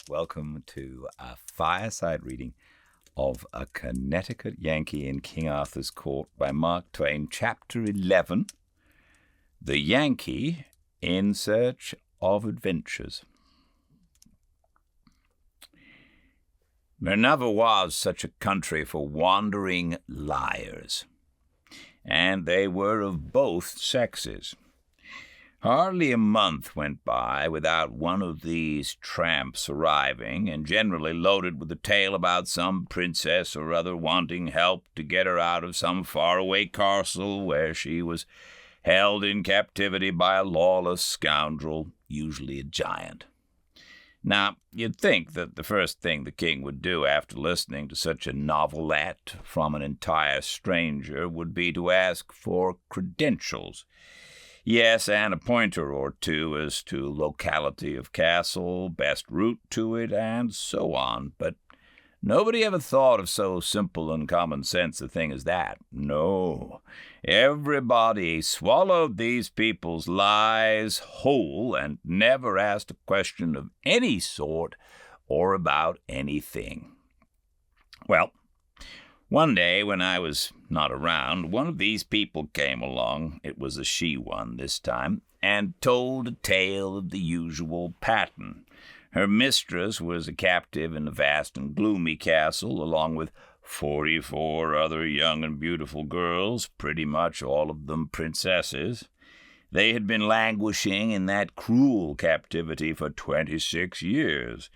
Welcome to a Fireside Reading of A Connecticut Yankee in King Arthur's Court by Mark Twain, Chapter 11, The Yankee in Search of Adventures. There never was such a country for wandering liars, and they were of both sexes. Hardly a month went by without one of these tramps arriving, and generally loaded with a tale about some princess or other wanting help to get her out of some faraway castle where she was held in captivity by a lawless scoundrel, usually a giant. Now, you'd think that the first thing the king would do after listening to such a novelette from an entire stranger would be to ask for credentials. Yes, and a pointer or two as to locality of castle, best route to it, and so on. But nobody ever thought of so simple and common sense a thing as that. No, everybody swallowed these people's lies whole and never asked a question of any sort or about anything. Well, one day, when I was not around, one of these people came along, it was a she one this time, and told a tale of the usual pattern. Her mistress was a captive in a vast and gloomy castle, along with 44 other young and beautiful girls, pretty much all of them princesses. They had been languishing in that cruel captivity for 26 years.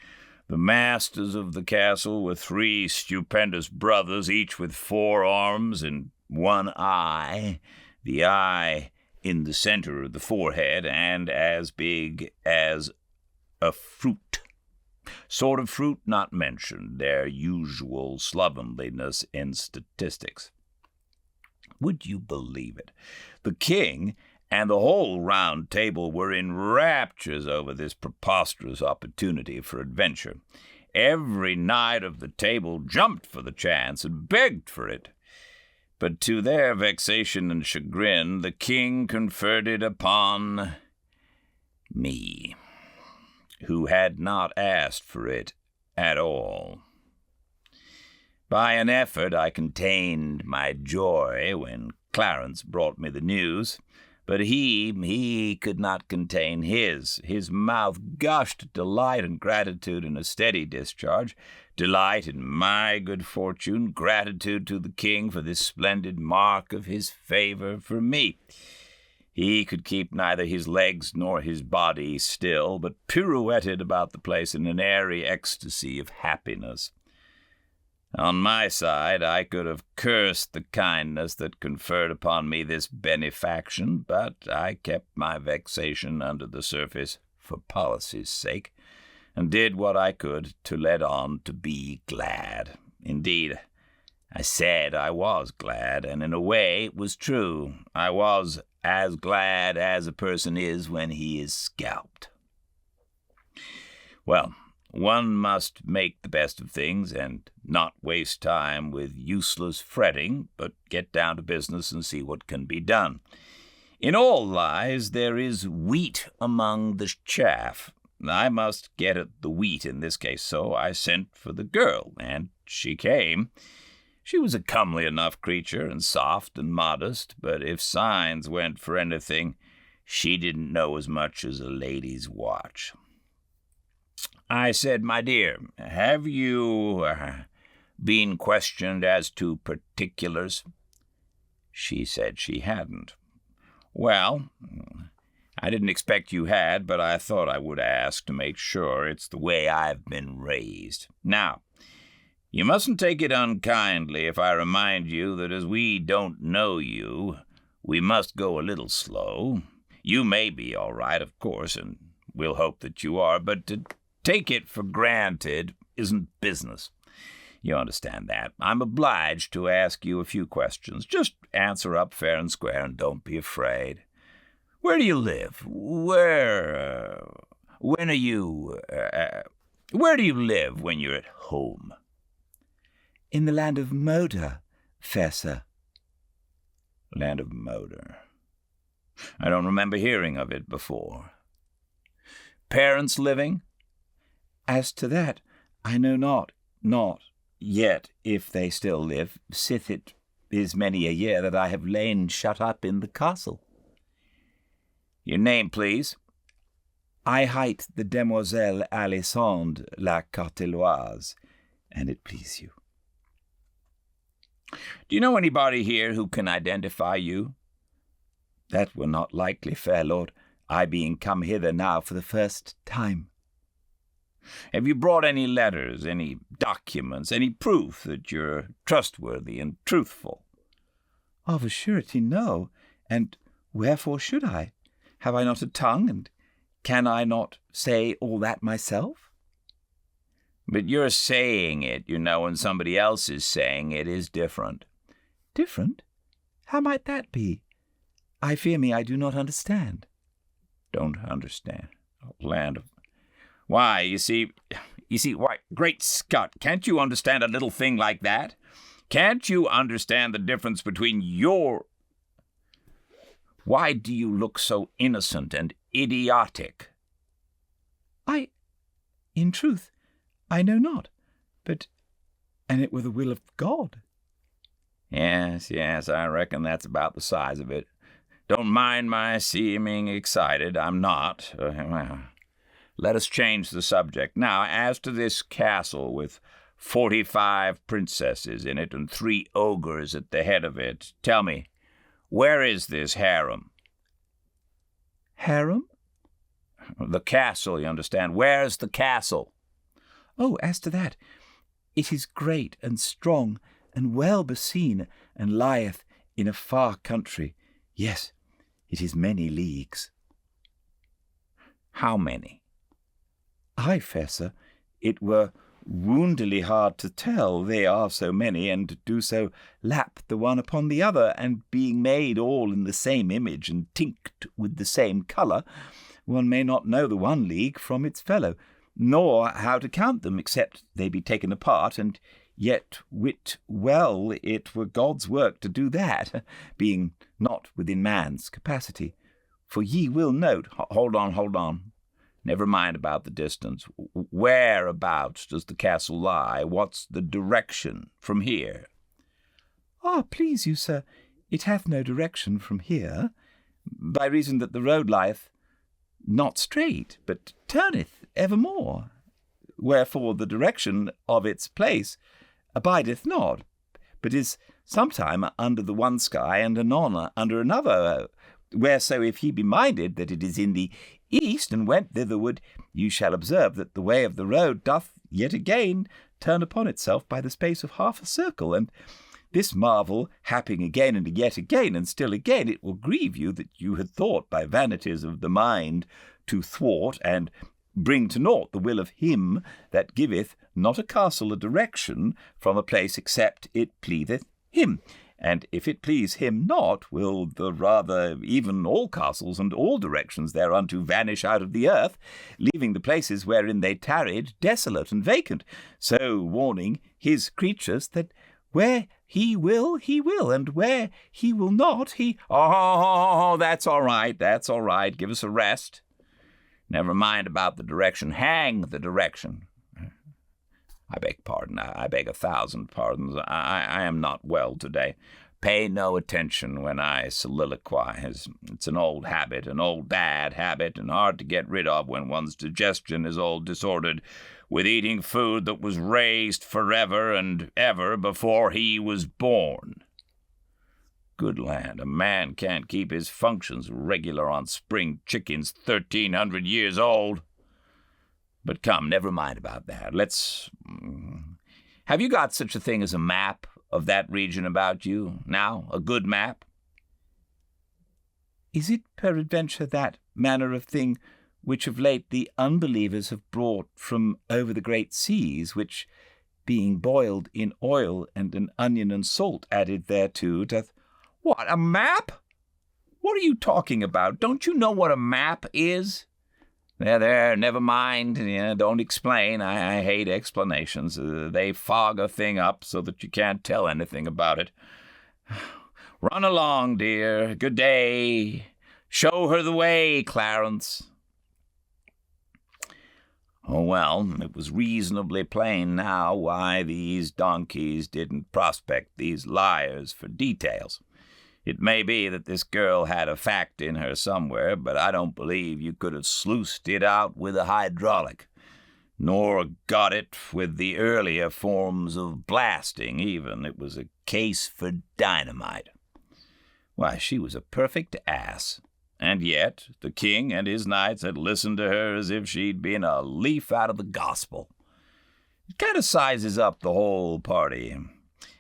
The masters of the castle were 3 stupendous brothers, each with 4 arms and 1 eye, the eye in the center of the forehead and as big as a fruit. Sort of fruit not mentioned, their usual slovenliness in statistics. Would you believe it? The king and the whole round table were in raptures over this preposterous opportunity for adventure. Every knight of the table jumped for the chance and begged for it. But to their vexation and chagrin, the king conferred it upon me, who had not asked for it at all. By an effort I contained my joy when Clarence brought me the news, but he could not contain his. His mouth gushed delight and gratitude in a steady discharge, delight in my good fortune, gratitude to the king for this splendid mark of his favor for me. He could keep neither his legs nor his body still, but pirouetted about the place in an airy ecstasy of happiness. On my side, I could have cursed the kindness that conferred upon me this benefaction, but I kept my vexation under the surface for policy's sake, and did what I could to let on to be glad. Indeed, I said I was glad, and in a way it was true. I was as glad as a person is when he is scalped. Well, one must make the best of things and not waste time with useless fretting, but get down to business and see what can be done. In all lies there is wheat among the chaff. I must get at the wheat in this case, so I sent for the girl, and she came. She was a comely enough creature, and soft and modest, but if signs went for anything, she didn't know as much as a lady's watch. I said, "My dear, have you been questioned as to particulars?" She said she hadn't. "Well, I didn't expect you had, but I thought I would ask to make sure. It's the way I've been raised. Now, you mustn't take it unkindly if I remind you that as we don't know you, we must go a little slow. You may be all right, of course, and we'll hope that you are, but to take it for granted isn't business. You understand that. I'm obliged to ask you a few questions. Just answer up fair and square, and don't be afraid. Where do you live? Where do you live when you're at home?" "In the land of Moder, fair sir." "Land of Moder. I don't remember hearing of it before. Parents living?" As to that, I know not yet if they still live, sith it is many a year that I have lain shut up in the castle. Your name, please? I hight the Demoiselle Alessandre la Carteloise, and it please you. Do you know anybody here who can identify you? That were not likely, fair lord, I being come hither now for the first time. Have you brought any letters, any documents, any proof that you're trustworthy and truthful? Of a surety no, and wherefore should I? Have I not a tongue, and can I not say all that myself? But you're saying it, you know, and somebody else is saying it is different. Different? How might that be? I fear me I do not understand. Don't understand? Oh, land of... Why, you see, why, great Scott, can't you understand a little thing like that? Can't you understand the difference between your... Why do you look so innocent and idiotic? In truth, I know not, but, and it were the will of God. Yes, I reckon that's about the size of it. Don't mind my seeming excited, I'm not. Well, let us change the subject. Now, as to this castle with 45 princesses in it and 3 ogres at the head of it, tell me, where is this harem? Harem? The castle, you understand. Where's the castle? Oh, as to that, it is great and strong and well beseen, and lieth in a far country. Yes, it is many leagues. How many? Aye, fair sir, it were woundily hard to tell, they are so many, and do so lap the one upon the other, and being made all in the same image, and tinct with the same colour, one may not know the one league from its fellow, nor how to count them, except they be taken apart, and yet wit well it were God's work to do that, being not within man's capacity. For ye will note... Hold on. Never mind about the distance. Whereabouts does the castle lie? What's the direction from here? Ah, please you, sir, it hath no direction from here, by reason that the road lieth not straight, but turneth evermore. Wherefore the direction of its place abideth not, but is sometime under the one sky, and anon under another. Whereso if ye be minded that it is in the east, and went thitherward, you shall observe that the way of the road doth yet again turn upon itself by the space of half a circle, and this marvel happing again and yet again, and still again, it will grieve you that you had thought by vanities of the mind to thwart and bring to naught the will of him that giveth not a castle a direction from a place except it pleaseth him. And if it please him not, will the rather even all castles and all directions thereunto vanish out of the earth, leaving the places wherein they tarried desolate and vacant, so warning his creatures that where he will, and where he will not, he... Oh, that's all right. Give us a rest. Never mind about the direction. Hang the direction. I beg pardon. I beg 1,000 pardons. I am not well today. Pay no attention when I soliloquize. It's an old habit, an old bad habit, and hard to get rid of when one's digestion is all disordered with eating food that was raised forever and ever before he was born. Good land, a man can't keep his functions regular on spring chickens 1,300 years old. But come, never mind about that. Have you got such a thing as a map of that region about you now? A good map? Is it peradventure that manner of thing which of late the unbelievers have brought from over the great seas, which, being boiled in oil and an onion and salt added thereto, doth... What, a map? What are you talking about? Don't you know what a map is? There, never mind. Don't explain. I hate explanations. They fog a thing up so that you can't tell anything about it. Run along, dear. Good day. Show her the way, Clarence. Oh, well, it was reasonably plain now why these donkeys didn't prospect these liars for details. It may be that this girl had a fact in her somewhere, but I don't believe you could have sluiced it out with a hydraulic, nor got it with the earlier forms of blasting, even. It was a case for dynamite. Why, she was a perfect ass. And yet the king and his knights had listened to her as if she'd been a leaf out of the gospel. It kind of sizes up the whole party.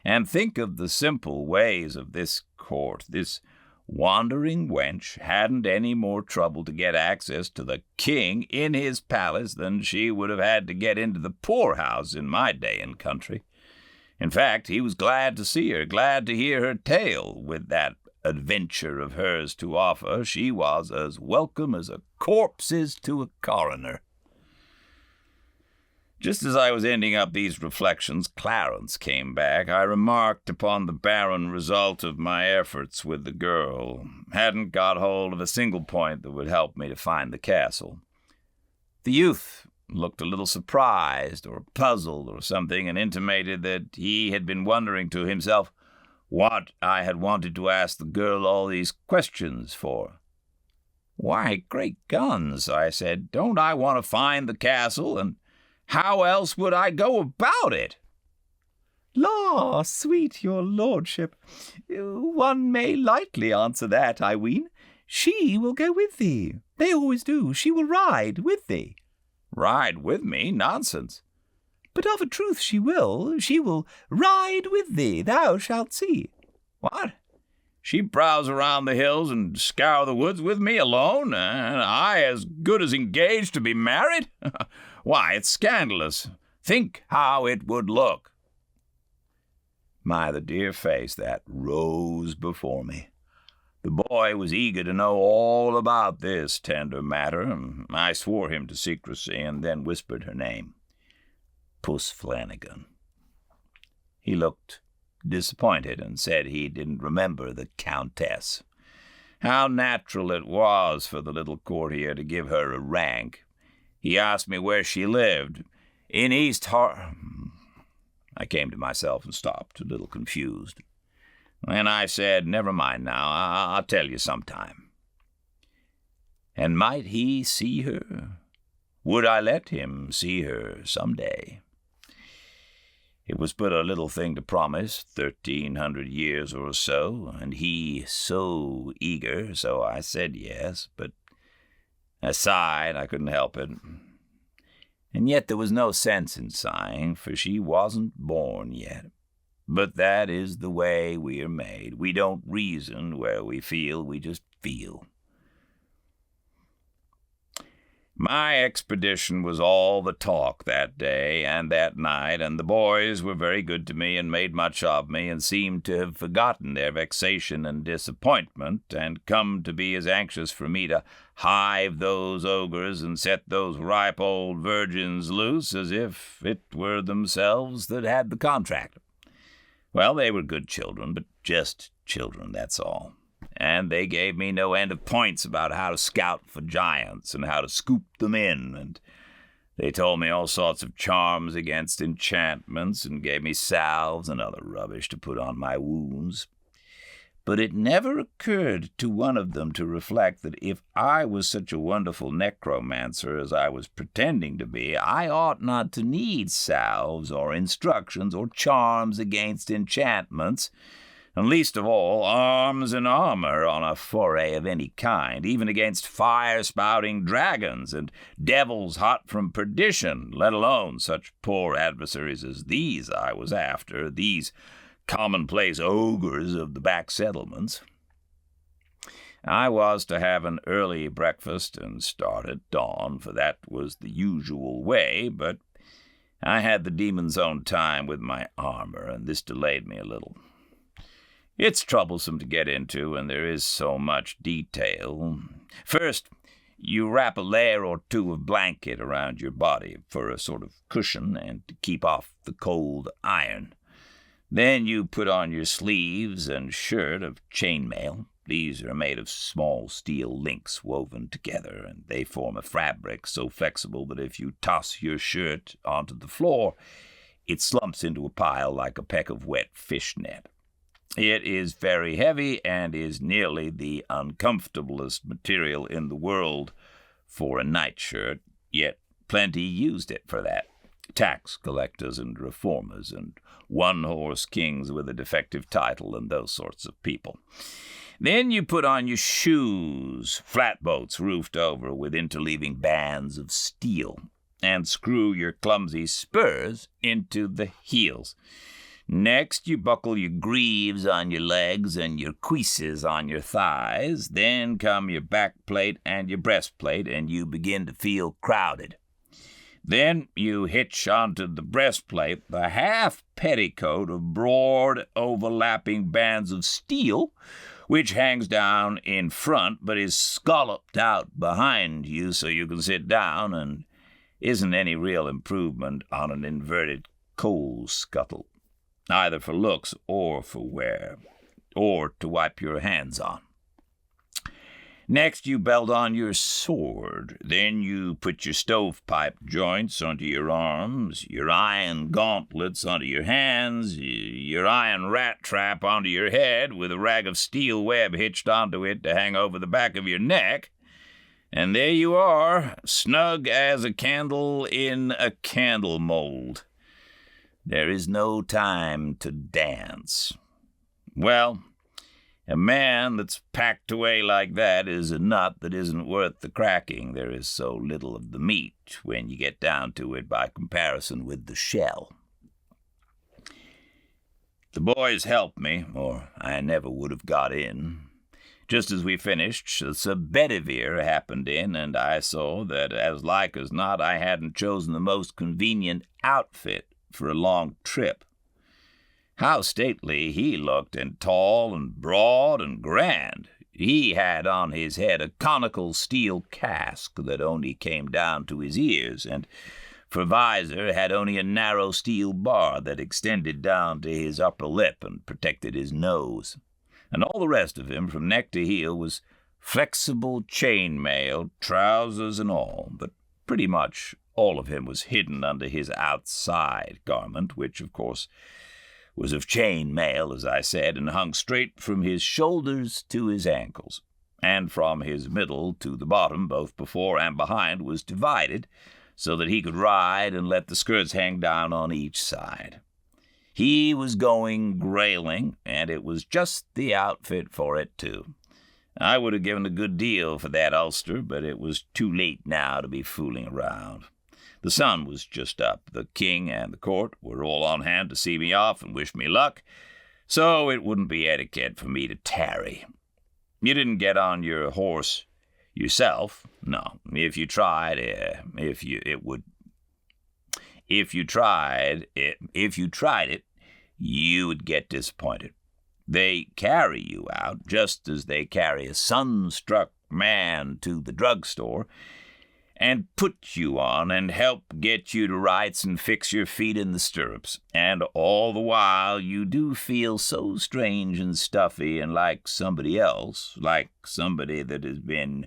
And think of the simple ways of this court. This wandering wench hadn't any more trouble to get access to the king in his palace than she would have had to get into the poorhouse in my day and country. In fact, he was glad to see her, glad to hear her tale. With that adventure of hers to offer, she was as welcome as a corpse is to a coroner. Just as I was ending up these reflections, Clarence came back. I remarked upon the barren result of my efforts with the girl. Hadn't got hold of a single point that would help me to find the castle. The youth looked a little surprised or puzzled or something, and intimated that he had been wondering to himself what I had wanted to ask the girl all these questions for. "Why, great guns," I said, "don't I want to find the castle, and how else would I go about it?" "La, sweet your lordship, one may lightly answer that, I ween. She will go with thee. They always do. She will ride with thee." "Ride with me? Nonsense." "But of a truth she will. She will ride with thee. Thou shalt see." "What? She browse around the hills and scour the woods with me alone, and I as good as engaged to be married? Why, it's scandalous. Think how it would look." My, the dear face that rose before me. The boy was eager to know all about this tender matter. I swore him to secrecy and then whispered her name. Puss Flanagan. He looked disappointed and said he didn't remember the Countess. How natural it was for the little courtier to give her a rank. He asked me where she lived. "In East I came to myself and stopped, a little confused. And I said, "Never mind now, I'll tell you sometime." And might he see her? Would I let him see her some day? It was but a little thing to promise, 1,300 years or so, and he so eager, so I said yes, but I sighed. I couldn't help it. And yet there was no sense in sighing, for she wasn't born yet. But that is the way we are made. We don't reason where we feel, we just feel. My expedition was all the talk that day and that night, and the boys were very good to me and made much of me, and seemed to have forgotten their vexation and disappointment, and come to be as anxious for me to hive those ogres and set those ripe old virgins loose as if it were themselves that had the contract. Well, they were good children, but just children, that's all. And they gave me no end of points about how to scout for giants and how to scoop them in, and they told me all sorts of charms against enchantments and gave me salves and other rubbish to put on my wounds. But it never occurred to one of them to reflect that if I was such a wonderful necromancer as I was pretending to be, I ought not to need salves or instructions or charms against enchantments, and least of all, arms and armor on a foray of any kind, even against fire-spouting dragons and devils hot from perdition, let alone such poor adversaries as these I was after, these commonplace ogres of the back settlements. I was to have an early breakfast and start at dawn, for that was the usual way, but I had the demon's own time with my armor, and this delayed me a little. It's troublesome to get into, and there is so much detail. First, you wrap a layer or two of blanket around your body for a sort of cushion and to keep off the cold iron. Then you put on your sleeves and shirt of chainmail. These are made of small steel links woven together, and they form a fabric so flexible that if you toss your shirt onto the floor, it slumps into a pile like a peck of wet fishnet. It is very heavy and is nearly the uncomfortablest material in the world for a nightshirt, yet plenty used it for that. Tax collectors and reformers and one-horse kings with a defective title and those sorts of people. Then you put on your shoes, flatboats roofed over with interleaving bands of steel, and screw your clumsy spurs into the heels. Next, you buckle your greaves on your legs and your cuisses on your thighs. Then come your backplate and your breastplate, and you begin to feel crowded. Then you hitch onto the breastplate the half petticoat of broad, overlapping bands of steel, which hangs down in front but is scalloped out behind you so you can sit down and isn't any real improvement on an inverted coal scuttle, either for looks or for wear, or to wipe your hands on. Next, you belt on your sword. Then you put your stovepipe joints onto your arms, your iron gauntlets onto your hands, your iron rat trap onto your head with a rag of steel web hitched onto it to hang over the back of your neck. And there you are, snug as a candle in a candle mold. There is no time to dance. Well, a man that's packed away like that is a nut that isn't worth the cracking. There is so little of the meat when you get down to it by comparison with the shell. The boys helped me, or I never would have got in. Just as we finished, the bedivere happened in, and I saw that as like as not I hadn't chosen the most convenient outfit for a long trip. How stately he looked, and tall and broad and grand. He had on his head a conical steel casque that only came down to his ears, and for visor had only a narrow steel bar that extended down to his upper lip and protected his nose. And all the rest of him, from neck to heel, was flexible chainmail, trousers and all, but pretty much all of him was hidden under his outside garment, which, of course, was of chain mail, as I said, and hung straight from his shoulders to his ankles, and from his middle to the bottom, both before and behind, was divided, so that he could ride and let the skirts hang down on each side. He was going grailing, and it was just the outfit for it, too. I would have given a good deal for that ulster, but it was too late now to be fooling around. The sun was just up. The king and the court were all on hand to see me off and wish me luck, so it wouldn't be etiquette for me to tarry. You didn't get on your horse yourself. No, if you tried it, you would get disappointed. They carry you out just as they carry a sunstruck man to the drugstore, and put you on and help get you to rights and fix your feet in the stirrups. And all the while you do feel so strange and stuffy and like somebody else, like somebody that has been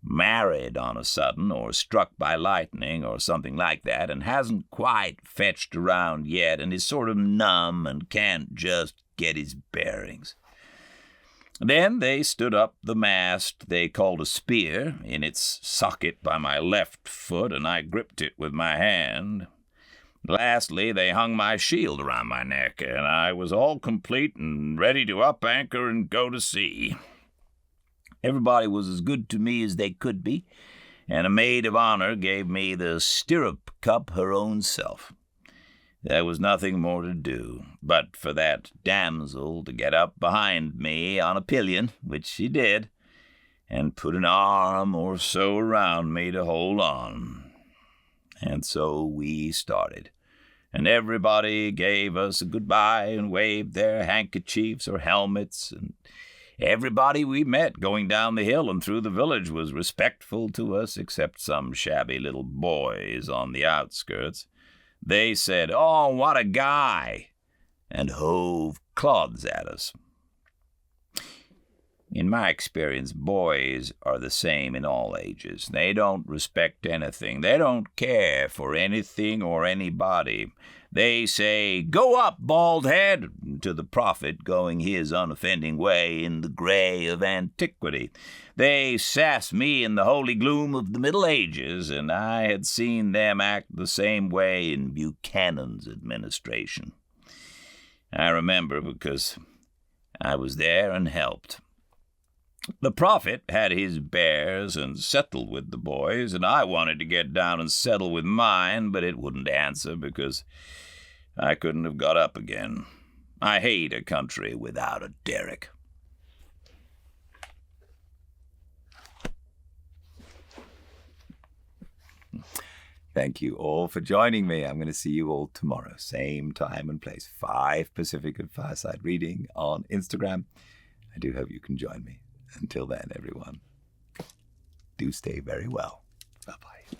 married on a sudden or struck by lightning or something like that and hasn't quite fetched around yet and is sort of numb and can't just get his bearings. Then they stood up the mast they called a spear in its socket by my left foot, and I gripped it with my hand. Lastly, they hung my shield around my neck, and I was all complete and ready to up anchor and go to sea. Everybody was as good to me as they could be, and a maid of honor gave me the stirrup cup her own self. There was nothing more to do but for that damsel to get up behind me on a pillion, which she did, and put an arm or so around me to hold on. And so we started, and everybody gave us a goodbye and waved their handkerchiefs or helmets, and everybody we met going down the hill and through the village was respectful to us, except some shabby little boys on the outskirts. They said, "Oh, what a guy," and hove clods at us. In my experience, boys are the same in all ages. They don't respect anything. They don't care for anything or anybody. They say, "Go up, bald head," to the prophet going his unoffending way in the gray of antiquity. They sass me in the holy gloom of the Middle Ages, and I had seen them act the same way in Buchanan's administration. I remember because I was there and helped. The prophet had his bears and settled with the boys, and I wanted to get down and settle with mine, but it wouldn't answer because I couldn't have got up again. I hate a country without a derrick. Thank you all for joining me. I'm going to see you all tomorrow, same time and place, 5 Pacific at Fireside Reading on Instagram. I do hope you can join me. Until then, everyone, do stay very well. Bye-bye.